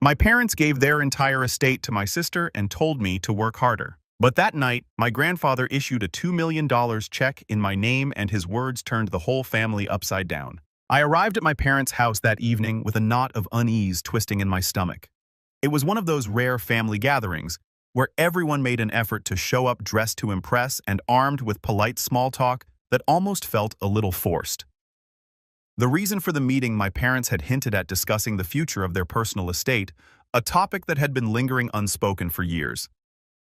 My parents gave their entire estate to my sister and told me to work harder. But that night, my grandfather issued a $2 million check in my name, and his words turned the whole family upside down. I arrived at my parents' house that evening with a knot of unease twisting in my stomach. It was one of those rare family gatherings where everyone made an effort to show up dressed to impress and armed with polite small talk that almost felt a little forced. The reason for the meeting, my parents had hinted at discussing the future of their personal estate, a topic that had been lingering unspoken for years.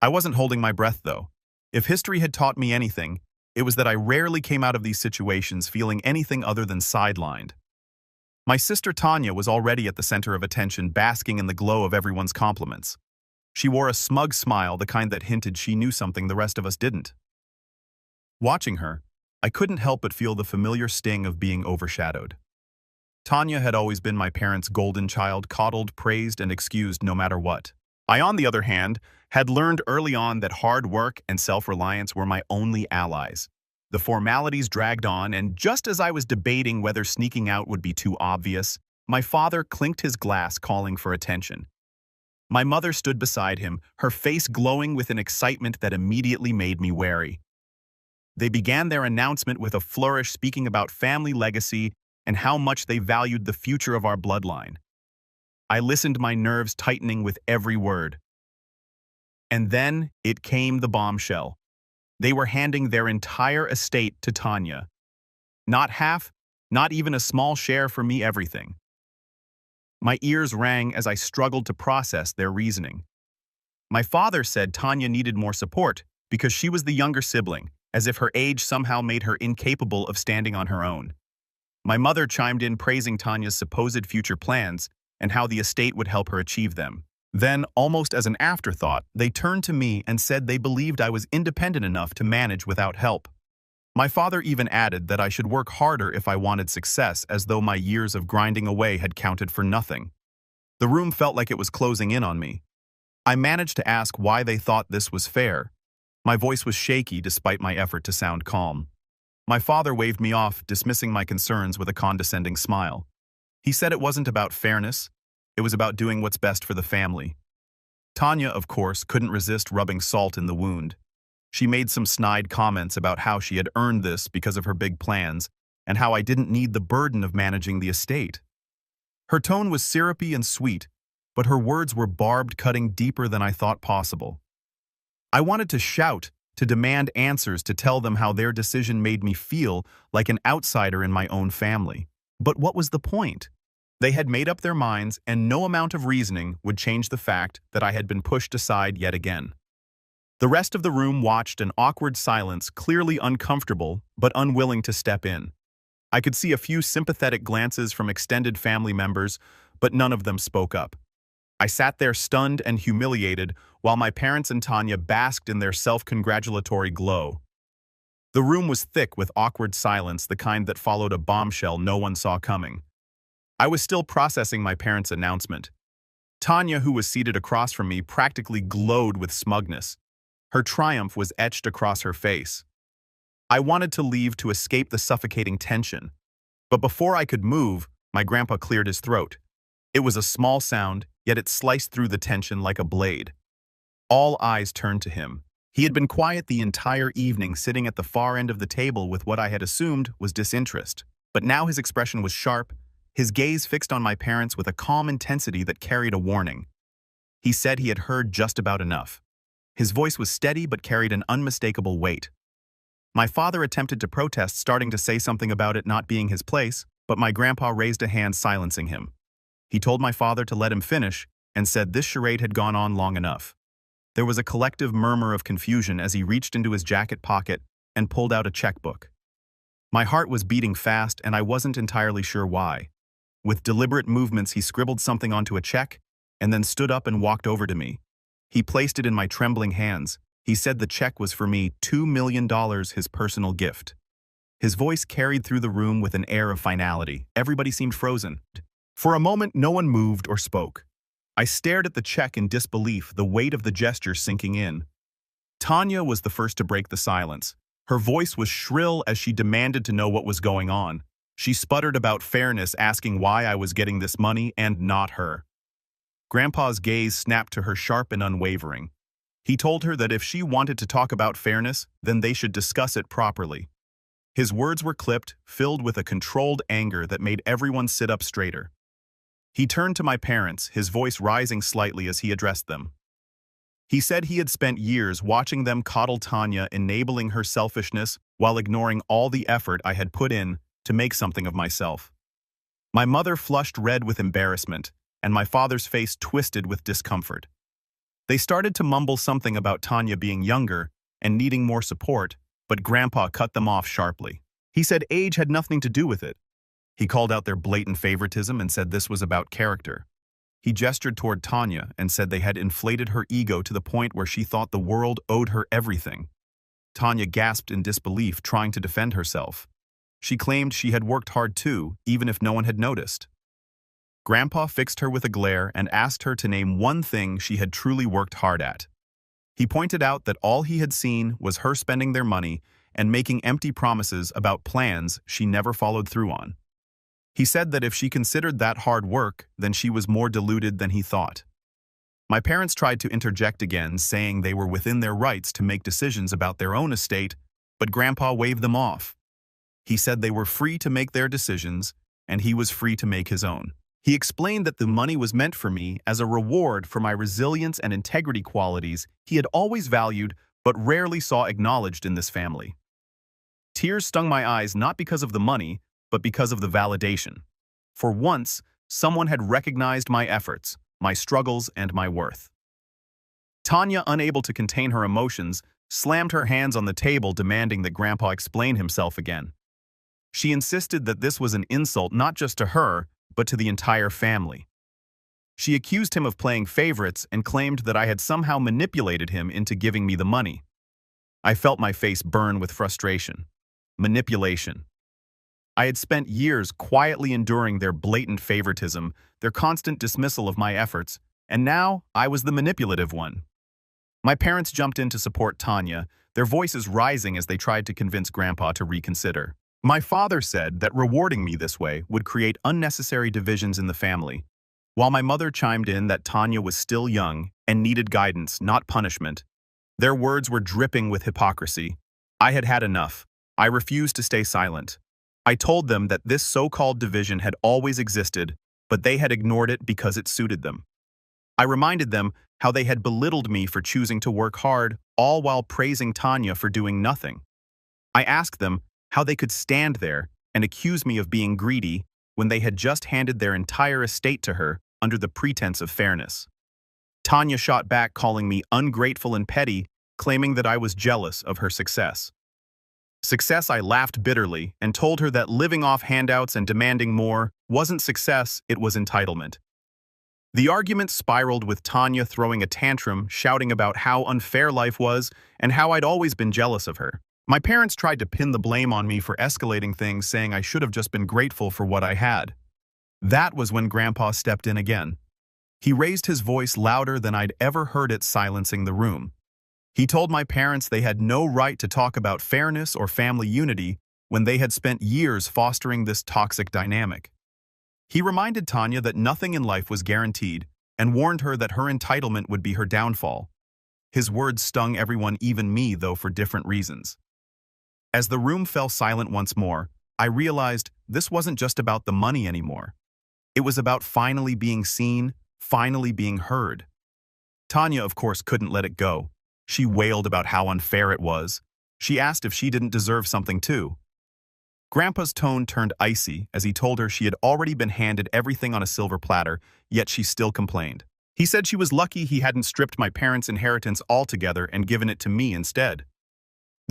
I wasn't holding my breath, though. If history had taught me anything, it was that I rarely came out of these situations feeling anything other than sidelined. My sister Tanya was already at the center of attention, basking in the glow of everyone's compliments. She wore a smug smile, the kind that hinted she knew something the rest of us didn't. Watching her, I couldn't help but feel the familiar sting of being overshadowed. Tanya had always been my parents' golden child, coddled, praised, and excused no matter what. I, on the other hand, had learned early on that hard work and self-reliance were my only allies. The formalities dragged on, and just as I was debating whether sneaking out would be too obvious, my father clinked his glass, calling for attention. My mother stood beside him, her face glowing with an excitement that immediately made me wary. They began their announcement with a flourish, speaking about family legacy and how much they valued the future of our bloodline. I listened, my nerves tightening with every word. And then it came, the bombshell. They were handing their entire estate to Tanya. Not half, not even a small share for me, everything. My ears rang as I struggled to process their reasoning. My father said Tanya needed more support because she was the younger sibling, as if her age somehow made her incapable of standing on her own. My mother chimed in, praising Tanya's supposed future plans and how the estate would help her achieve them. Then, almost as an afterthought, they turned to me and said they believed I was independent enough to manage without help. My father even added that I should work harder if I wanted success, as though my years of grinding away had counted for nothing. The room felt like it was closing in on me. I managed to ask why they thought this was fair. My voice was shaky despite my effort to sound calm. My father waved me off, dismissing my concerns with a condescending smile. He said it wasn't about fairness, it was about doing what's best for the family. Tanya, of course, couldn't resist rubbing salt in the wound. She made some snide comments about how she had earned this because of her big plans, and how I didn't need the burden of managing the estate. Her tone was syrupy and sweet, but her words were barbed, cutting deeper than I thought possible. I wanted to shout, to demand answers, to tell them how their decision made me feel like an outsider in my own family. But what was the point? They had made up their minds, and no amount of reasoning would change the fact that I had been pushed aside yet again. The rest of the room watched in awkward silence, clearly uncomfortable but unwilling to step in. I could see a few sympathetic glances from extended family members, but none of them spoke up. I sat there stunned and humiliated while my parents and Tanya basked in their self-congratulatory glow. The room was thick with awkward silence, the kind that followed a bombshell no one saw coming. I was still processing my parents' announcement. Tanya, who was seated across from me, practically glowed with smugness. Her triumph was etched across her face. I wanted to leave to escape the suffocating tension, but before I could move, my grandpa cleared his throat. It was a small sound, yet it sliced through the tension like a blade. All eyes turned to him. He had been quiet the entire evening, sitting at the far end of the table with what I had assumed was disinterest. But now his expression was sharp, his gaze fixed on my parents with a calm intensity that carried a warning. He said he had heard just about enough. His voice was steady but carried an unmistakable weight. My father attempted to protest, starting to say something about it not being his place, but my grandpa raised a hand, silencing him. He told my father to let him finish and said this charade had gone on long enough. There was a collective murmur of confusion as he reached into his jacket pocket and pulled out a checkbook. My heart was beating fast, and I wasn't entirely sure why. With deliberate movements, he scribbled something onto a check and then stood up and walked over to me. He placed it in my trembling hands. He said the check was for me, $2 million, his personal gift. His voice carried through the room with an air of finality. Everybody seemed frozen. For a moment, no one moved or spoke. I stared at the check in disbelief, the weight of the gesture sinking in. Tanya was the first to break the silence. Her voice was shrill as she demanded to know what was going on. She sputtered about fairness, asking why I was getting this money and not her. Grandpa's gaze snapped to her sharp and unwavering. He told her that if she wanted to talk about fairness, then they should discuss it properly. His words were clipped, filled with a controlled anger that made everyone sit up straighter. He turned to my parents, his voice rising slightly as he addressed them. He said he had spent years watching them coddle Tanya, enabling her selfishness while ignoring all the effort I had put in to make something of myself. My mother flushed red with embarrassment, and my father's face twisted with discomfort. They started to mumble something about Tanya being younger and needing more support, but Grandpa cut them off sharply. He said age had nothing to do with it. He called out their blatant favoritism and said this was about character. He gestured toward Tanya and said they had inflated her ego to the point where she thought the world owed her everything. Tanya gasped in disbelief, trying to defend herself. She claimed she had worked hard too, even if no one had noticed. Grandpa fixed her with a glare and asked her to name one thing she had truly worked hard at. He pointed out that all he had seen was her spending their money and making empty promises about plans she never followed through on. He said that if she considered that hard work, then she was more deluded than he thought. My parents tried to interject again, saying they were within their rights to make decisions about their own estate, but Grandpa waved them off. He said they were free to make their decisions, and he was free to make his own. He explained that the money was meant for me as a reward for my resilience and integrity qualities he had always valued but rarely saw acknowledged in this family. Tears stung my eyes not because of the money, but because of the validation. For once, someone had recognized my efforts, my struggles, and my worth. Tanya, unable to contain her emotions, slammed her hands on the table, demanding that Grandpa explain himself again. She insisted that this was an insult not just to her, but to the entire family. She accused him of playing favorites and claimed that I had somehow manipulated him into giving me the money. I felt my face burn with frustration. Manipulation. I had spent years quietly enduring their blatant favoritism, their constant dismissal of my efforts, and now I was the manipulative one. My parents jumped in to support Tanya, their voices rising as they tried to convince Grandpa to reconsider. My father said that rewarding me this way would create unnecessary divisions in the family, while my mother chimed in that Tanya was still young and needed guidance, not punishment. Their words were dripping with hypocrisy. I had had enough. I refused to stay silent. I told them that this so-called division had always existed, but they had ignored it because it suited them. I reminded them how they had belittled me for choosing to work hard, all while praising Tanya for doing nothing. I asked them how they could stand there and accuse me of being greedy when they had just handed their entire estate to her under the pretense of fairness. Tanya shot back, calling me ungrateful and petty, claiming that I was jealous of her success. I laughed bitterly and told her that living off handouts and demanding more wasn't success, it was entitlement. The argument spiraled with Tanya throwing a tantrum, shouting about how unfair life was and how I'd always been jealous of her. My parents tried to pin the blame on me for escalating things, saying I should have just been grateful for what I had. That was when Grandpa stepped in again. He raised his voice louder than I'd ever heard it, silencing the room. He told my parents they had no right to talk about fairness or family unity when they had spent years fostering this toxic dynamic. He reminded Tanya that nothing in life was guaranteed and warned her that her entitlement would be her downfall. His words stung everyone, even me, though for different reasons. As the room fell silent once more, I realized this wasn't just about the money anymore. It was about finally being seen, finally being heard. Tanya, of course, couldn't let it go. She wailed about how unfair it was. She asked if she didn't deserve something too. Grandpa's tone turned icy as he told her she had already been handed everything on a silver platter, yet she still complained. He said she was lucky he hadn't stripped my parents' inheritance altogether and given it to me instead.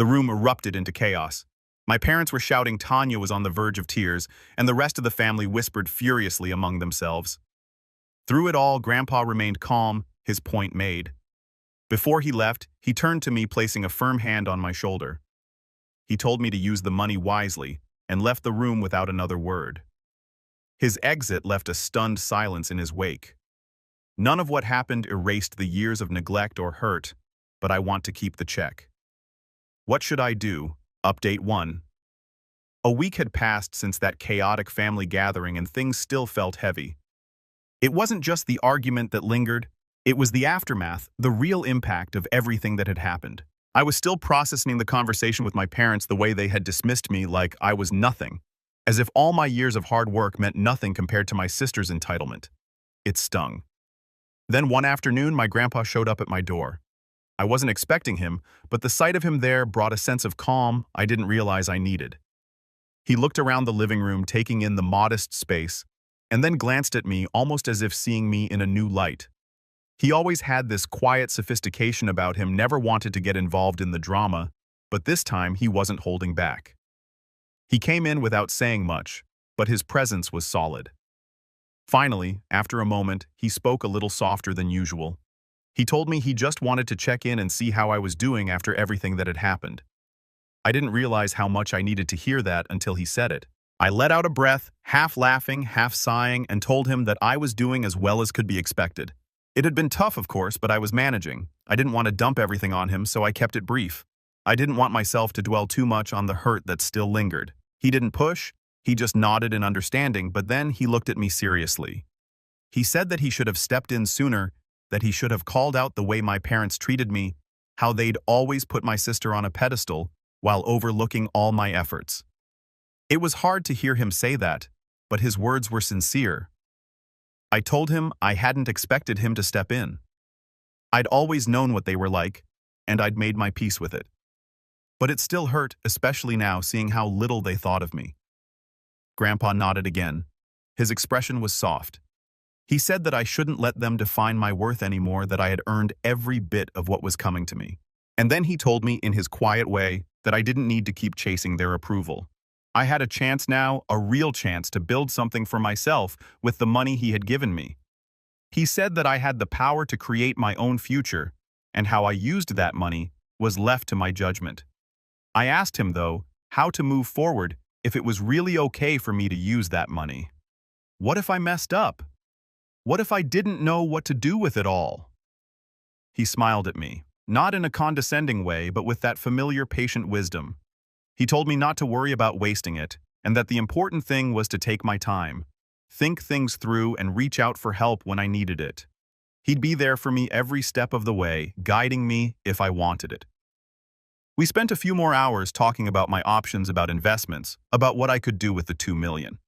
The room erupted into chaos. My parents were shouting, Tanya was on the verge of tears, and the rest of the family whispered furiously among themselves. Through it all, Grandpa remained calm, his point made. Before he left, he turned to me, placing a firm hand on my shoulder. He told me to use the money wisely and left the room without another word. His exit left a stunned silence in his wake. None of what happened erased the years of neglect or hurt, but I want to keep the check. What should I do? Update 1. A week had passed since that chaotic family gathering and things still felt heavy. It wasn't just the argument that lingered, it was the aftermath, the real impact of everything that had happened. I was still processing the conversation with my parents the way they had dismissed me like I was nothing, as if all my years of hard work meant nothing compared to my sister's entitlement. It stung. Then one afternoon, my grandpa showed up at my door. I wasn't expecting him, but the sight of him there brought a sense of calm I didn't realize I needed. He looked around the living room, taking in the modest space, and then glanced at me almost as if seeing me in a new light. He always had this quiet sophistication about him, never wanted to get involved in the drama, but this time he wasn't holding back. He came in without saying much, but his presence was solid. Finally, after a moment, he spoke a little softer than usual. He told me he just wanted to check in and see how I was doing after everything that had happened. I didn't realize how much I needed to hear that until he said it. I let out a breath, half laughing, half sighing, and told him that I was doing as well as could be expected. It had been tough, of course, but I was managing. I didn't want to dump everything on him, so I kept it brief. I didn't want myself to dwell too much on the hurt that still lingered. He didn't push, he just nodded in understanding, but then he looked at me seriously. He said that he should have stepped in sooner, that he should have called out the way my parents treated me, how they'd always put my sister on a pedestal while overlooking all my efforts. It was hard to hear him say that, but his words were sincere. I told him I hadn't expected him to step in. I'd always known what they were like, and I'd made my peace with it. But it still hurt, especially now seeing how little they thought of me. Grandpa nodded again. His expression was soft. He said that I shouldn't let them define my worth anymore, that I had earned every bit of what was coming to me. And then he told me in his quiet way that I didn't need to keep chasing their approval. I had a chance now, a real chance, to build something for myself with the money he had given me. He said that I had the power to create my own future, and how I used that money was left to my judgment. I asked him, though, how to move forward if it was really okay for me to use that money. What if I messed up? What if I didn't know what to do with it all? He smiled at me, not in a condescending way, but with that familiar patient wisdom. He told me not to worry about wasting it, and that the important thing was to take my time, think things through, and reach out for help when I needed it. He'd be there for me every step of the way, guiding me if I wanted it. We spent a few more hours talking about my options, about investments, about what I could do with the $2 million.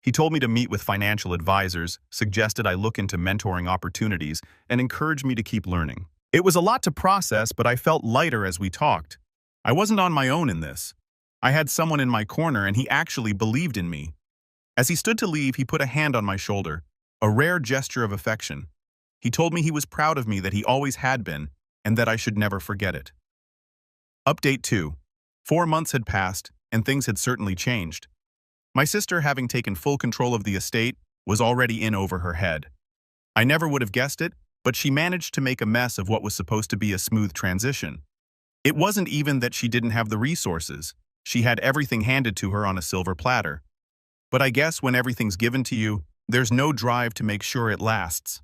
He told me to meet with financial advisors, suggested I look into mentoring opportunities, and encouraged me to keep learning. It was a lot to process, but I felt lighter as we talked. I wasn't on my own in this. I had someone in my corner, and he actually believed in me. As he stood to leave, he put a hand on my shoulder, a rare gesture of affection. He told me he was proud of me, that he always had been, and that I should never forget it. Update 2. 4 months had passed, and things had certainly changed. My sister, having taken full control of the estate, was already in over her head. I never would have guessed it, but she managed to make a mess of what was supposed to be a smooth transition. It wasn't even that she didn't have the resources. She had everything handed to her on a silver platter. But I guess when everything's given to you, there's no drive to make sure it lasts.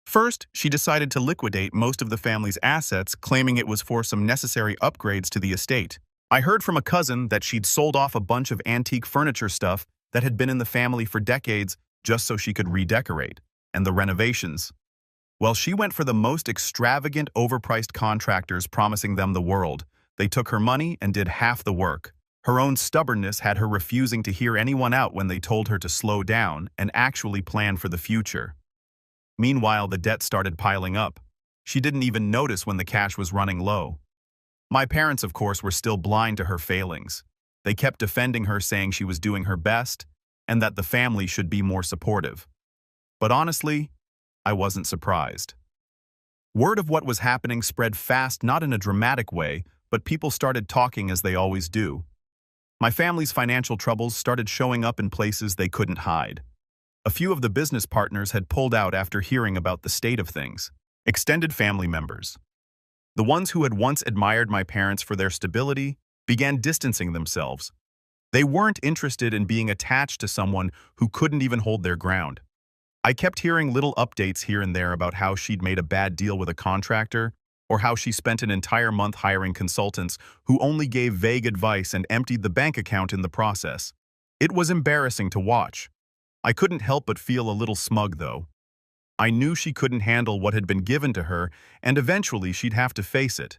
First, she decided to liquidate most of the family's assets, claiming it was for some necessary upgrades to the estate. I heard from a cousin that she'd sold off a bunch of antique furniture stuff that had been in the family for decades just so she could redecorate, and the renovations. Well, she went for the most extravagant, overpriced contractors, promising them the world. They took her money and did half the work. Her own stubbornness had her refusing to hear anyone out when they told her to slow down and actually plan for the future. Meanwhile, the debt started piling up. She didn't even notice when the cash was running low. My parents, of course, were still blind to her failings. They kept defending her, saying she was doing her best and that the family should be more supportive. But honestly, I wasn't surprised. Word of what was happening spread fast, not in a dramatic way, but people started talking as they always do. My family's financial troubles started showing up in places they couldn't hide. A few of the business partners had pulled out after hearing about the state of things. Extended family members, the ones who had once admired my parents for their stability, began distancing themselves. They weren't interested in being attached to someone who couldn't even hold their ground. I kept hearing little updates here and there about how she'd made a bad deal with a contractor, or how she spent an entire month hiring consultants who only gave vague advice and emptied the bank account in the process. It was embarrassing to watch. I couldn't help but feel a little smug, though. I knew she couldn't handle what had been given to her, and eventually she'd have to face it.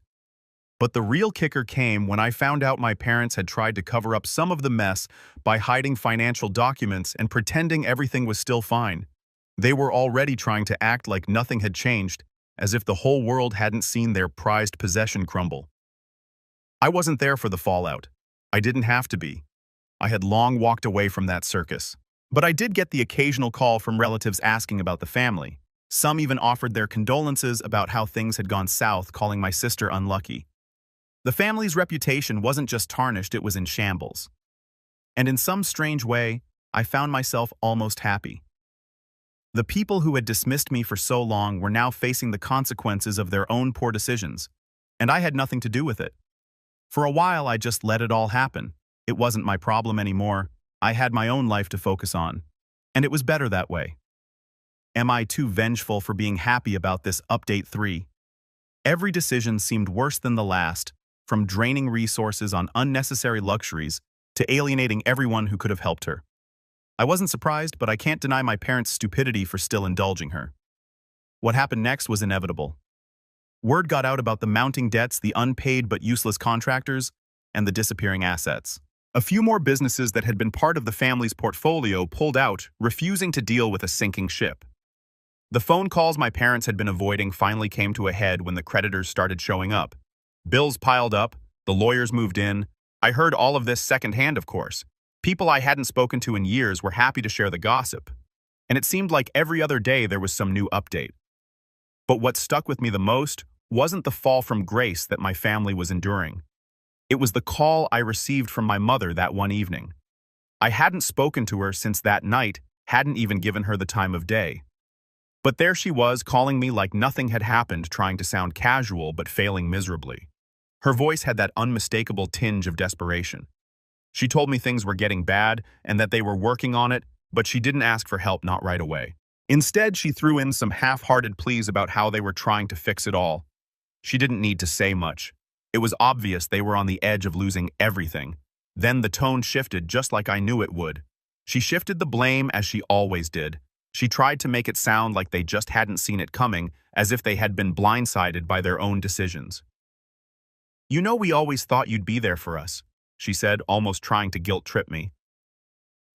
But the real kicker came when I found out my parents had tried to cover up some of the mess by hiding financial documents and pretending everything was still fine. They were already trying to act like nothing had changed, as if the whole world hadn't seen their prized possession crumble. I wasn't there for the fallout. I didn't have to be. I had long walked away from that circus. But I did get the occasional call from relatives asking about the family. Some even offered their condolences about how things had gone south, calling my sister unlucky. The family's reputation wasn't just tarnished, it was in shambles. And in some strange way, I found myself almost happy. The people who had dismissed me for so long were now facing the consequences of their own poor decisions, and I had nothing to do with it. For a while, I just let it all happen. It wasn't my problem anymore. I had my own life to focus on, and it was better that way. Am I too vengeful for being happy about this update 3? Every decision seemed worse than the last, from draining resources on unnecessary luxuries to alienating everyone who could have helped her. I wasn't surprised, but I can't deny my parents' stupidity for still indulging her. What happened next was inevitable. Word got out about the mounting debts, the unpaid but useless contractors, and the disappearing assets. A few more businesses that had been part of the family's portfolio pulled out, refusing to deal with a sinking ship. The phone calls my parents had been avoiding finally came to a head when the creditors started showing up. Bills piled up, the lawyers moved in. I heard all of this secondhand, of course. People I hadn't spoken to in years were happy to share the gossip. And it seemed like every other day there was some new update. But what stuck with me the most wasn't the fall from grace that my family was enduring. It was the call I received from my mother that one evening. I hadn't spoken to her since that night, hadn't even given her the time of day. But there she was, calling me like nothing had happened, trying to sound casual but failing miserably. Her voice had that unmistakable tinge of desperation. She told me things were getting bad and that they were working on it, but she didn't ask for help, not right away. Instead, she threw in some half-hearted pleas about how they were trying to fix it all. She didn't need to say much. It was obvious they were on the edge of losing everything. Then the tone shifted just like I knew it would. She shifted the blame as she always did. She tried to make it sound like they just hadn't seen it coming, as if they had been blindsided by their own decisions. "You know we always thought you'd be there for us," she said, almost trying to guilt-trip me.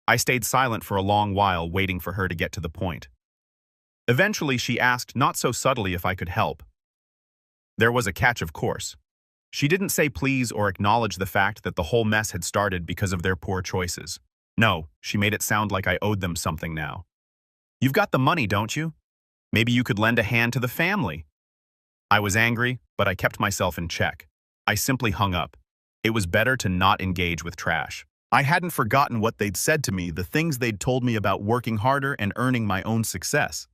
I stayed silent for a long while, waiting for her to get to the point. Eventually, she asked, not so subtly, if I could help. There was a catch, of course. She didn't say please or acknowledge the fact that the whole mess had started because of their poor choices. No, she made it sound like I owed them something now. "You've got the money, don't you? Maybe you could lend a hand to the family." I was angry, but I kept myself in check. I simply hung up. It was better to not engage with trash. I hadn't forgotten what they'd said to me, the things they'd told me about working harder and earning my own success.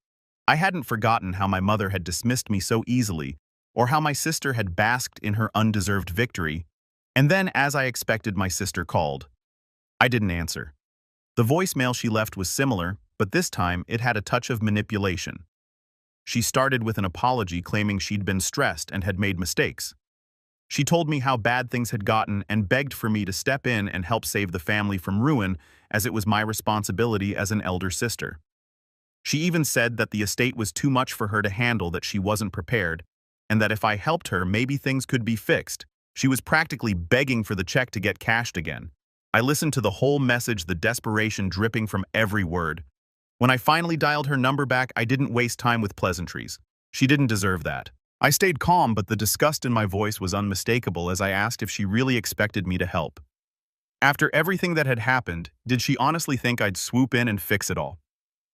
I hadn't forgotten how my mother had dismissed me so easily, or how my sister had basked in her undeserved victory. And then, as I expected, my sister called. I didn't answer. The voicemail she left was similar, but this time it had a touch of manipulation. She started with an apology, claiming she'd been stressed and had made mistakes. She told me how bad things had gotten and begged for me to step in and help save the family from ruin, as it was my responsibility as an elder sister. She even said that the estate was too much for her to handle, that she wasn't prepared, and that if I helped her, maybe things could be fixed. She was practically begging for the check to get cashed again. I listened to the whole message, the desperation dripping from every word. When I finally dialed her number back, I didn't waste time with pleasantries. She didn't deserve that. I stayed calm, but the disgust in my voice was unmistakable as I asked if she really expected me to help. After everything that had happened, did she honestly think I'd swoop in and fix it all?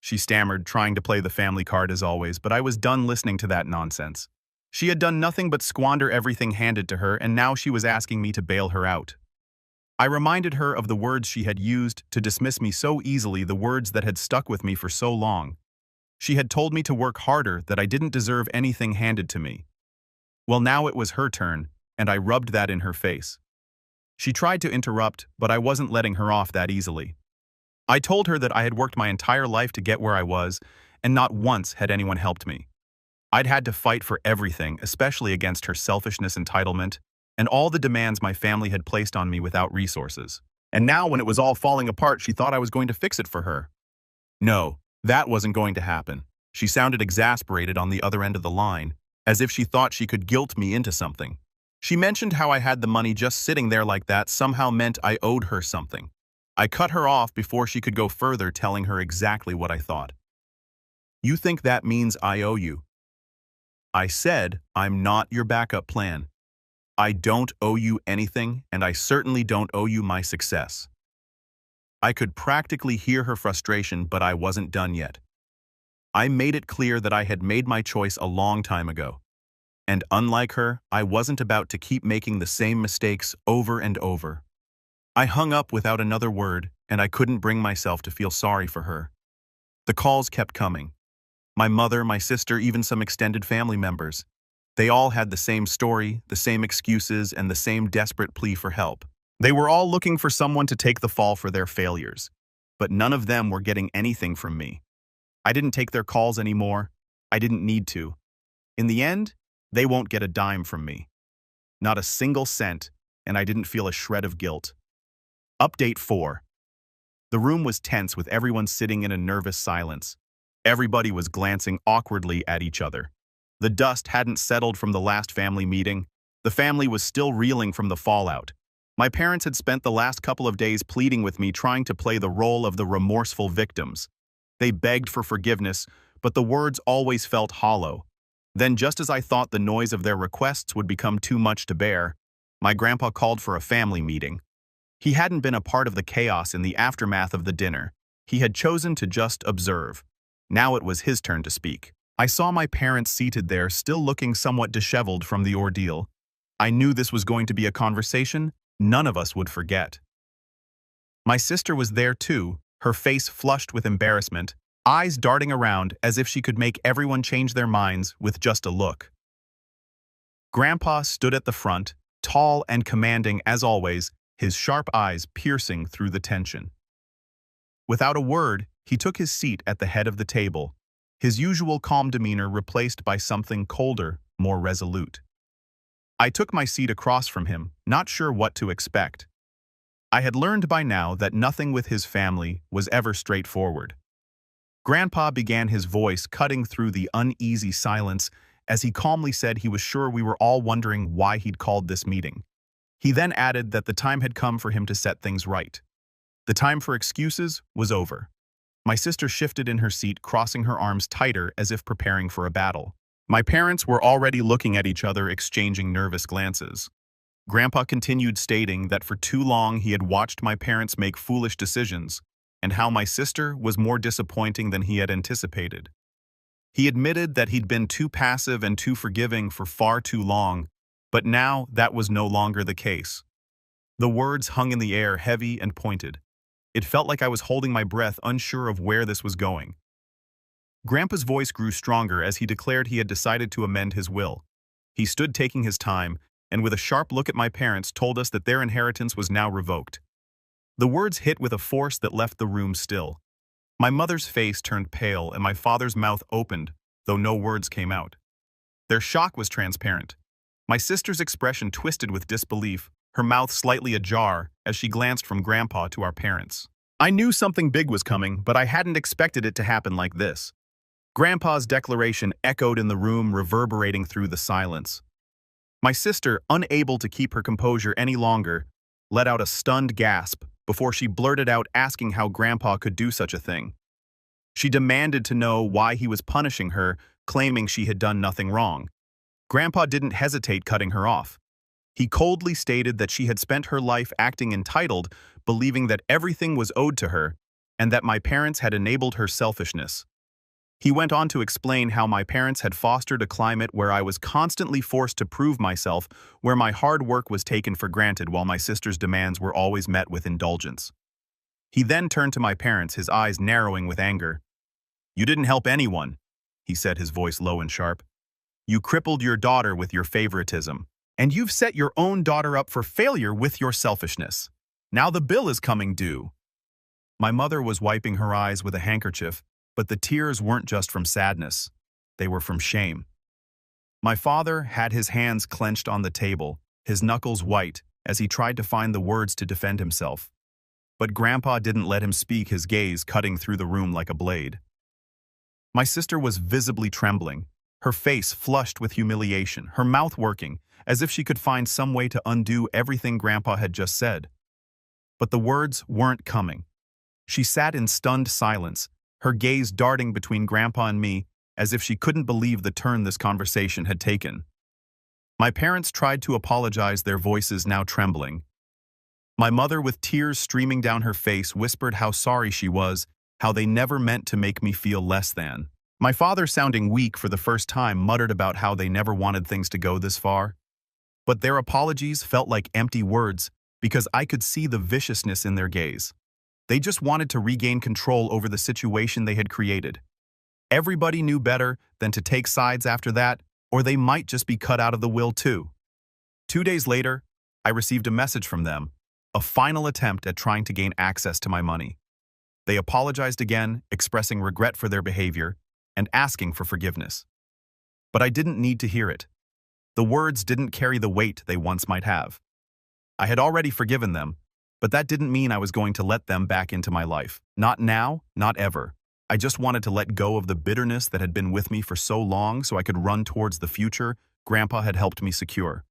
She stammered, trying to play the family card as always, but I was done listening to that nonsense. She had done nothing but squander everything handed to her, and now she was asking me to bail her out. I reminded her of the words she had used to dismiss me so easily, the words that had stuck with me for so long. She had told me to work harder, that I didn't deserve anything handed to me. Well, now it was her turn, and I rubbed that in her face. She tried to interrupt, but I wasn't letting her off that easily. I told her that I had worked my entire life to get where I was, and not once had anyone helped me. I'd had to fight for everything, especially against her selfishness, entitlement, and all the demands my family had placed on me without resources. And now, when it was all falling apart, she thought I was going to fix it for her. No. That wasn't going to happen. She sounded exasperated on the other end of the line, as if she thought she could guilt me into something. She mentioned how I had the money just sitting there like that somehow meant I owed her something. I cut her off before she could go further, telling her exactly what I thought. "You think that means I owe you?" I said, "I'm not your backup plan. I don't owe you anything, and I certainly don't owe you my success." I could practically hear her frustration, but I wasn't done yet. I made it clear that I had made my choice a long time ago. And unlike her, I wasn't about to keep making the same mistakes over and over. I hung up without another word, and I couldn't bring myself to feel sorry for her. The calls kept coming. My mother, my sister, even some extended family members. They all had the same story, the same excuses, and the same desperate plea for help. They were all looking for someone to take the fall for their failures, but none of them were getting anything from me. I didn't take their calls anymore. I didn't need to. In the end, they won't get a dime from me. Not a single cent, and I didn't feel a shred of guilt. Update 4. The room was tense with everyone sitting in a nervous silence. Everybody was glancing awkwardly at each other. The dust hadn't settled from the last family meeting. The family was still reeling from the fallout. My parents had spent the last couple of days pleading with me, trying to play the role of the remorseful victims. They begged for forgiveness, but the words always felt hollow. Then, just as I thought the noise of their requests would become too much to bear, my grandpa called for a family meeting. He hadn't been a part of the chaos in the aftermath of the dinner. He had chosen to just observe. Now it was his turn to speak. I saw my parents seated there, still looking somewhat disheveled from the ordeal. I knew this was going to be a conversation none of us would forget. My sister was there too, her face flushed with embarrassment, eyes darting around as if she could make everyone change their minds with just a look. Grandpa stood at the front, tall and commanding as always, his sharp eyes piercing through the tension. Without a word, he took his seat at the head of the table, his usual calm demeanor replaced by something colder, more resolute. I took my seat across from him, not sure what to expect. I had learned by now that nothing with his family was ever straightforward. Grandpa began, his voice cutting through the uneasy silence as he calmly said he was sure we were all wondering why he'd called this meeting. He then added that the time had come for him to set things right. The time for excuses was over. My sister shifted in her seat, crossing her arms tighter as if preparing for a battle. My parents were already looking at each other, exchanging nervous glances. Grandpa continued, stating that for too long he had watched my parents make foolish decisions, and how my sister was more disappointing than he had anticipated. He admitted that he'd been too passive and too forgiving for far too long, but now that was no longer the case. The words hung in the air, heavy and pointed. It felt like I was holding my breath, unsure of where this was going. Grandpa's voice grew stronger as he declared he had decided to amend his will. He stood taking his time, and with a sharp look at my parents told us that their inheritance was now revoked. The words hit with a force that left the room still. My mother's face turned pale and my father's mouth opened, though no words came out. Their shock was transparent. My sister's expression twisted with disbelief, her mouth slightly ajar as she glanced from Grandpa to our parents. I knew something big was coming, but I hadn't expected it to happen like this. Grandpa's declaration echoed in the room, reverberating through the silence. My sister, unable to keep her composure any longer, let out a stunned gasp before she blurted out, asking how Grandpa could do such a thing. She demanded to know why he was punishing her, claiming she had done nothing wrong. Grandpa didn't hesitate, cutting her off. He coldly stated that she had spent her life acting entitled, believing that everything was owed to her, and that my parents had enabled her selfishness. He went on to explain how my parents had fostered a climate where I was constantly forced to prove myself, where my hard work was taken for granted while my sister's demands were always met with indulgence. He then turned to my parents, his eyes narrowing with anger. "You didn't help anyone," he said, his voice low and sharp. "You crippled your daughter with your favoritism, and you've set your own daughter up for failure with your selfishness. Now the bill is coming due." My mother was wiping her eyes with a handkerchief, but the tears weren't just from sadness. They were from shame. My father had his hands clenched on the table, his knuckles white, as he tried to find the words to defend himself. But Grandpa didn't let him speak, his gaze cutting through the room like a blade. My sister was visibly trembling, her face flushed with humiliation, her mouth working, as if she could find some way to undo everything Grandpa had just said. But the words weren't coming. She sat in stunned silence, her gaze darting between Grandpa and me, as if she couldn't believe the turn this conversation had taken. My parents tried to apologize, their voices now trembling. My mother, with tears streaming down her face, whispered how sorry she was, how they never meant to make me feel less than. My father, sounding weak for the first time, muttered about how they never wanted things to go this far. But their apologies felt like empty words because I could see the viciousness in their gaze. They just wanted to regain control over the situation they had created. Everybody knew better than to take sides after that, or they might just be cut out of the will too. 2 days later, I received a message from them, a final attempt at trying to gain access to my money. They apologized again, expressing regret for their behavior and asking for forgiveness. But I didn't need to hear it. The words didn't carry the weight they once might have. I had already forgiven them, but that didn't mean I was going to let them back into my life. Not now, not ever. I just wanted to let go of the bitterness that had been with me for so long so I could run towards the future Grandpa had helped me secure.